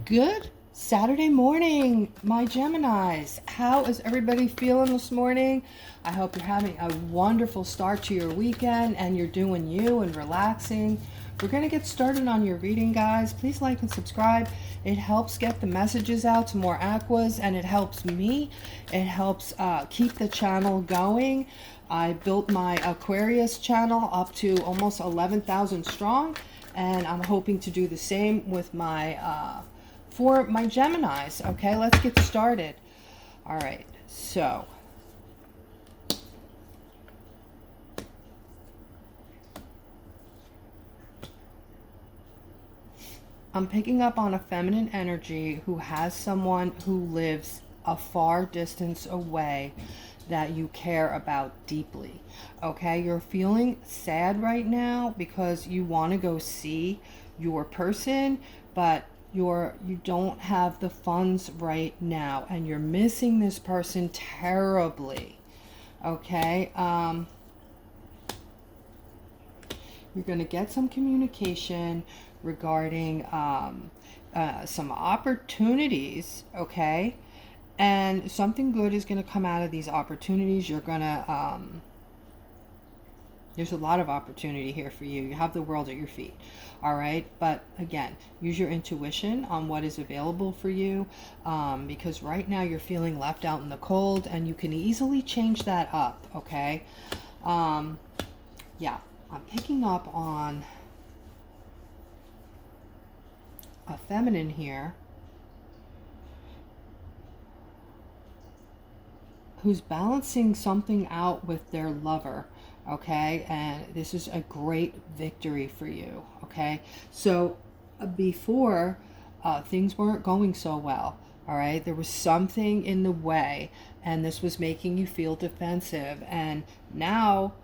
Good Saturday morning, my Geminis. How is everybody feeling this morning? I hope you're having a wonderful start to your weekend and you're doing you and relaxing. We're going to get started on your reading, guys. Please like and subscribe. It helps get the messages out to more aquas, and it helps me. It helps keep the channel going. I built my Aquarius channel up to almost 11,000 strong, and I'm hoping to do the same with my for my Geminis. Okay, let's get started. All right, so I'm picking up on a feminine energy who has someone who lives a far distance away that you care about deeply. Okay, you're feeling sad right now because you want to go see your person, but you don't have the funds right now and you're missing this person terribly. Okay, you're going to get some communication regarding some opportunities, okay? And something good is going to come out of these opportunities. You're going to, there's a lot of opportunity here for you. You have the world at your feet, all right? But again, use your intuition on what is available for you, because right now you're feeling left out in the cold, and you can easily change that up, okay? Yeah, I'm picking up on a feminine here who's balancing something out with their lover, okay? And this is a great victory for you, okay? So before, things weren't going so well, all right? There was something in the way, and this was making you feel defensive, and now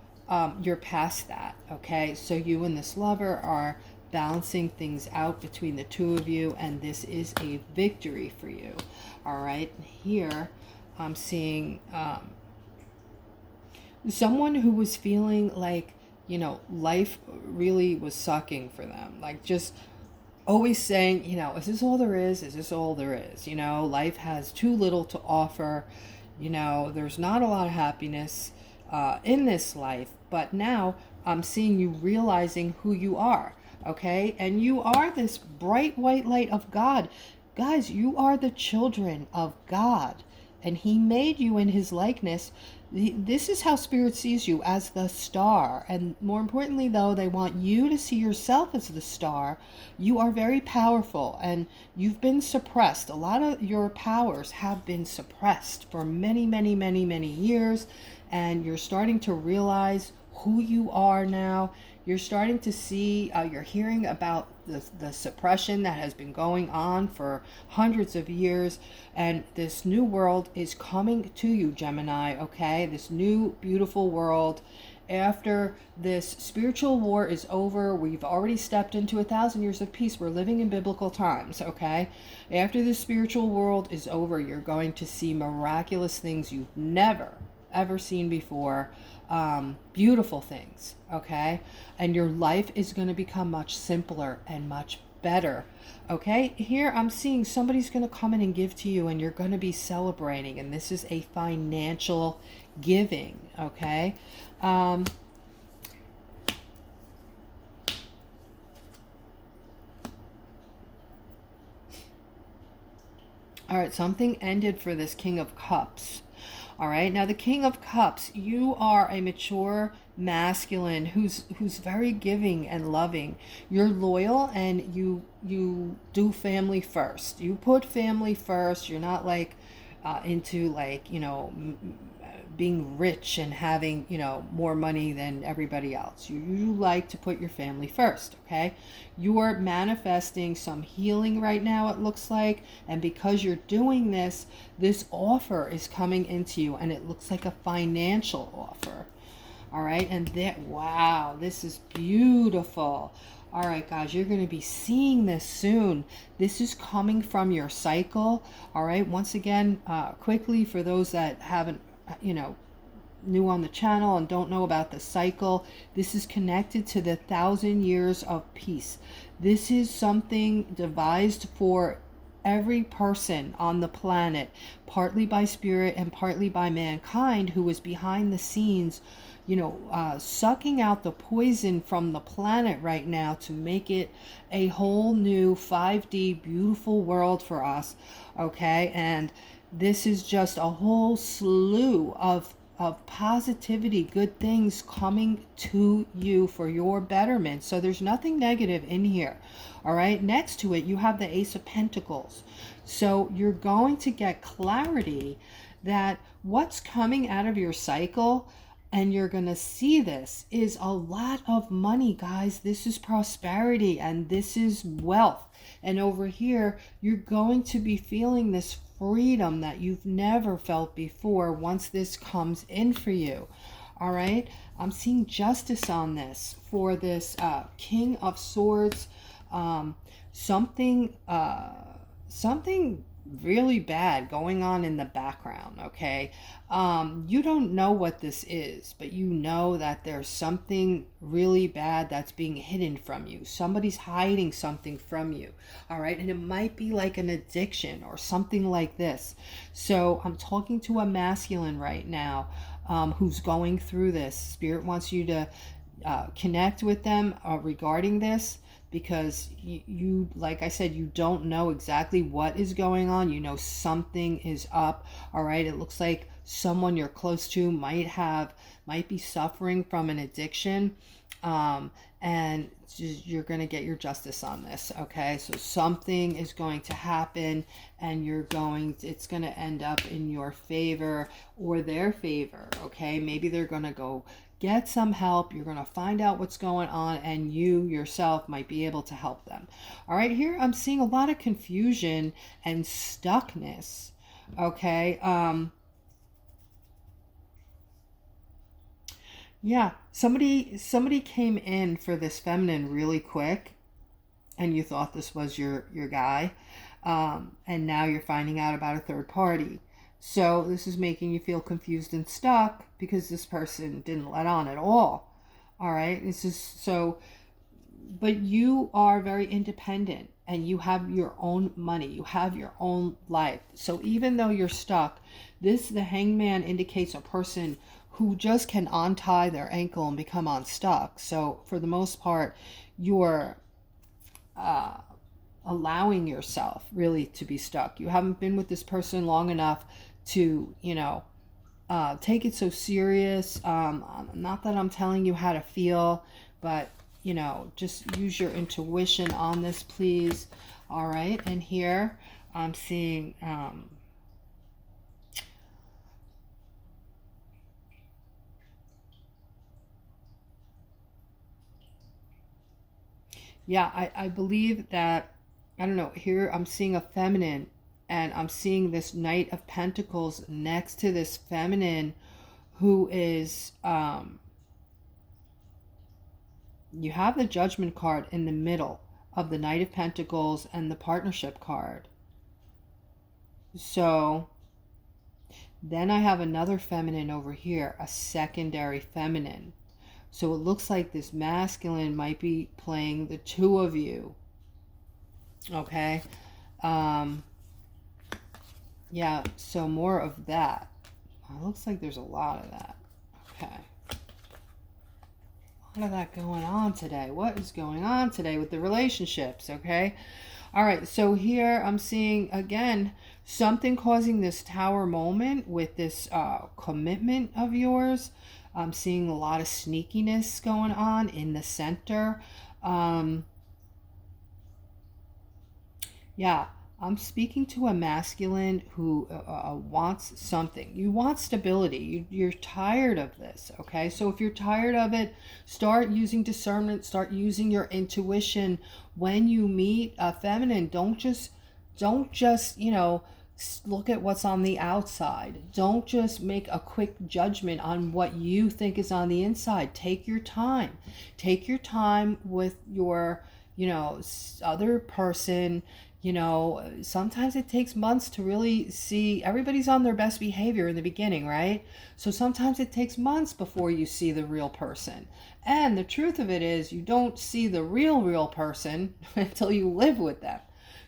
you're past that, okay? So you and this lover are balancing things out between the two of you, and this is a victory for you, all right? Here I'm seeing someone who was feeling like, life really was sucking for them, like just always saying, is this all there is? Is this all there is? Life has too little to offer. There's not a lot of happiness in this life. But now I'm seeing you realizing who you are, okay? And you are this bright white light of God. Guys, you are the children of God, and He made you in His likeness. This is how Spirit sees you, as the star. And more importantly, though, they want you to see yourself as the star. You are very powerful, and you've been suppressed. A lot of your powers have been suppressed for many, many, many, many years, and you're starting to realize who you are now. You're starting to see, you're hearing about the suppression that has been going on for hundreds of years, and this new world is coming to you, Gemini, okay? This new beautiful world. After this spiritual war is over, we've already stepped into 1,000 years of peace. We're living in biblical times, okay? After this spiritual world is over, you're going to see miraculous things you've never ever seen before. Beautiful things, okay? And your life is going to become much simpler and much better, okay? Here I'm seeing somebody's going to come in and give to you, and you're going to be celebrating, and this is a financial giving, okay? All right, something ended for this King of Cups. All right, now the King of Cups, you are a mature masculine who's very giving and loving. You're loyal, and you do family first. You put family first. You're not like into like being rich and having more money than everybody else. You like to put your family first, okay? You are manifesting some healing right now, it looks like, and because you're doing this, this offer is coming into you, and it looks like a financial offer. All right, and that, wow, this is beautiful. All right, guys, you're going to be seeing this soon. This is coming from your cycle. All right, once again, quickly, for those that haven't new on the channel and don't know about the cycle, this is connected to the 1,000 years of peace. This is something devised for every person on the planet, partly by spirit and partly by mankind, who is behind the scenes, sucking out the poison from the planet right now to make it a whole new 5D beautiful world for us. Okay, and this is just a whole slew of positivity, good things coming to you for your betterment. So there's nothing negative in here. All right, next to it you have the Ace of Pentacles. So you're going to get clarity that what's coming out of your cycle, and you're going to see this, is a lot of money, guys. This is prosperity and this is wealth. And over here, you're going to be feeling this freedom that you've never felt before once this comes in for you. All right, I'm seeing justice on this for this King of Swords. Something really bad going on in the background. Okay, you don't know what this is, but you know that there's something really bad that's being hidden from you. Somebody's hiding something from you. All right, and it might be like an addiction or something like this. So I'm talking to a masculine right now, who's going through this. Spirit wants you to connect with them regarding this, because you, like I said, you don't know exactly what is going on. You know something is up. All right, it looks like someone you're close to might be suffering from an addiction, and you're going to get your justice on this. Okay, so something is going to happen, and it's going to end up in your favor or their favor. Okay, maybe they're going to go get some help. You're going to find out what's going on, and you yourself might be able to help them. All right, here I'm seeing a lot of confusion and stuckness. Okay, yeah, somebody came in for this feminine really quick, and you thought this was your guy, and now you're finding out about a third party. So this is making you feel confused and stuck because this person didn't let on at all. All right, this is so, but you are very independent and you have your own money, you have your own life. So even though you're stuck, the Hangman indicates a person who just can untie their ankle and become unstuck. So for the most part, you're allowing yourself really to be stuck. You haven't been with this person long enough to, take it so serious. Not that I'm telling you how to feel, but, just use your intuition on this, please. All right, and here I'm seeing... yeah, I believe that, I don't know, here I'm seeing a feminine, and I'm seeing this Knight of Pentacles next to this feminine who is, you have the Judgment card in the middle of the Knight of Pentacles and the Partnership card. So then I have another feminine over here, a secondary feminine. So it looks like this masculine might be playing the two of you. Okay. Yeah, so more of that. It looks like there's a lot of that. Okay. A lot of that going on today. What is going on today with the relationships? Okay. All right. So here I'm seeing, again, something causing this tower moment with this commitment of yours. I'm seeing a lot of sneakiness going on in the center. Yeah, I'm speaking to a masculine who wants something. You want stability. You're tired of this, okay? So if you're tired of it, start using discernment. Start using your intuition. When you meet a feminine, don't just look at what's on the outside. Don't just make a quick judgment on what you think is on the inside. Take your time. Take your time with your, other person. Sometimes it takes months to really see. Everybody's on their best behavior in the beginning, right? So sometimes it takes months before you see the real person. And the truth of it is, you don't see the real person until you live with them.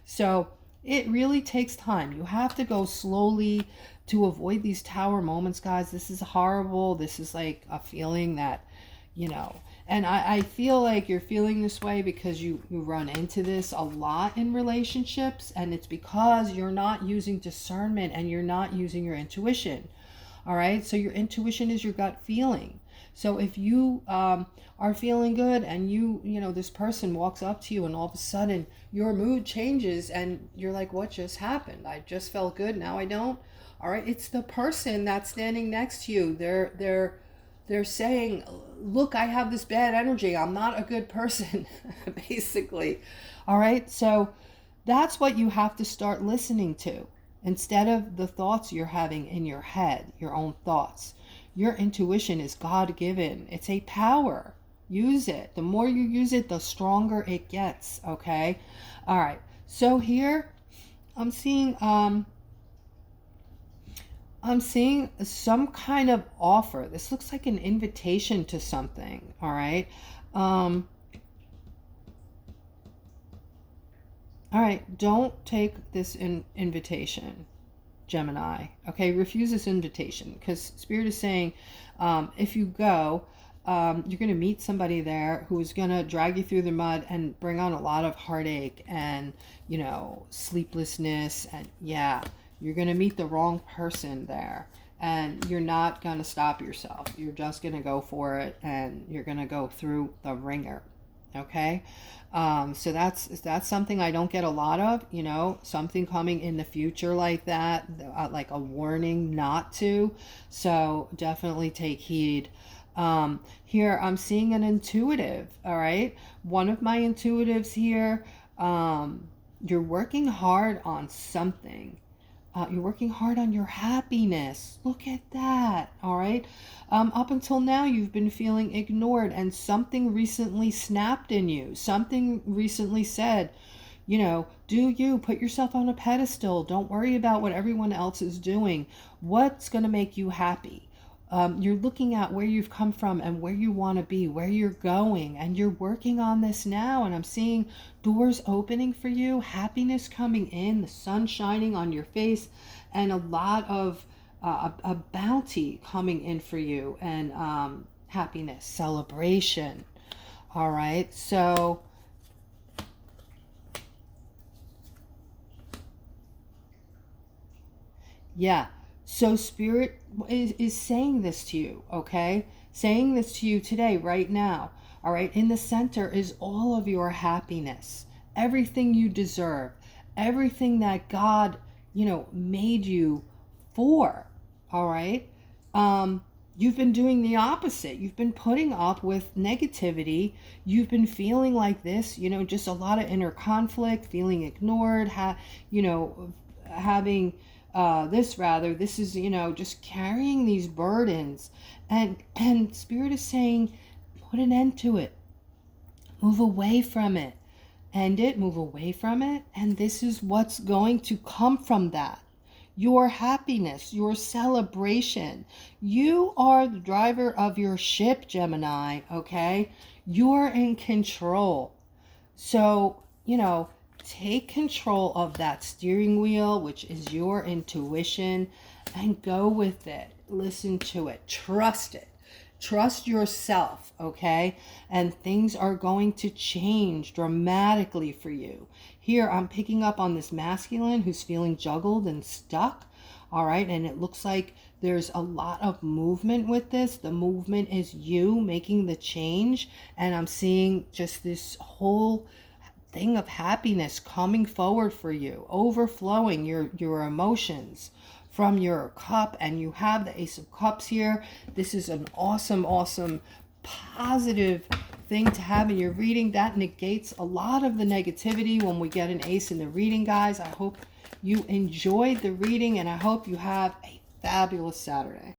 So It really takes time. You have to go slowly to avoid these tower moments, guys. This is horrible. This is like a feeling that, you know, and I feel like you're feeling this way because you run into this a lot in relationships, and it's because you're not using discernment and you're not using your intuition. All right. So your intuition is your gut feeling. So if you are feeling good and you know, this person walks up to you and all of a sudden your mood changes and you're like, what just happened? I just felt good. Now I don't. All right. It's the person that's standing next to you. They're saying, look, I have this bad energy. I'm not a good person, basically. All right. So that's what you have to start listening to instead of the thoughts you're having in your head, your own thoughts. Your intuition is God-given. It's a power. Use it. The more you use it, the stronger it gets. Okay. All right. So here I'm seeing some kind of offer. This looks like an invitation to something. All right. All right. Don't take this invitation, Gemini. Okay. Refuse this invitation because Spirit is saying if you go, you're going to meet somebody there who's going to drag you through the mud and bring on a lot of heartache and, you know, sleeplessness. And yeah, you're going to meet the wrong person there. And you're not going to stop yourself. You're just going to go for it and you're going to go through the ringer. Okay. So that's something I don't get a lot of, you know, something coming in the future like that, like a warning not to. So definitely take heed. Here I'm seeing an intuitive. All right. One of my intuitives here, you're working hard on something. You're working hard on your happiness. Look at that. All right. Up until now, you've been feeling ignored and something recently snapped in you. Something recently said, you know, do you put yourself on a pedestal? Don't worry about what everyone else is doing. What's going to make you happy? You're looking at where you've come from and where you want to be, where you're going, and you're working on this now. And I'm seeing doors opening for you, happiness coming in, the sun shining on your face, and a lot of a bounty coming in for you, and happiness, celebration. All right, so yeah. So Spirit is saying this to you, okay? Saying this to you today, right now. All right. In the center is all of your happiness, everything you deserve, everything that God, you know, made you for. All right. You've been doing the opposite. You've been putting up with negativity. You've been feeling like this, you know, just a lot of inner conflict, feeling ignored, you know, having this is, you know, just carrying these burdens, and Spirit is saying, put an end to it, move away from it, end it, move away from it, and this is what's going to come from that. Your happiness, your celebration. You are the driver of your ship, Gemini. Okay, you're in control. So, you know, take control of that steering wheel, which is your intuition, and go with it. Listen to it. Trust it. Trust yourself, okay? And things are going to change dramatically for you. Here, I'm picking up on this masculine who's feeling juggled and stuck, all right? And it looks like there's a lot of movement with this. The movement is you making the change, and I'm seeing just this whole thing of happiness coming forward for you, overflowing your emotions from your cup. And you have the Ace of Cups here. This is an awesome positive thing to have in your reading. That negates a lot of the negativity when we get an ace in the reading, guys. I hope you enjoyed the reading, and I hope you have a fabulous Saturday.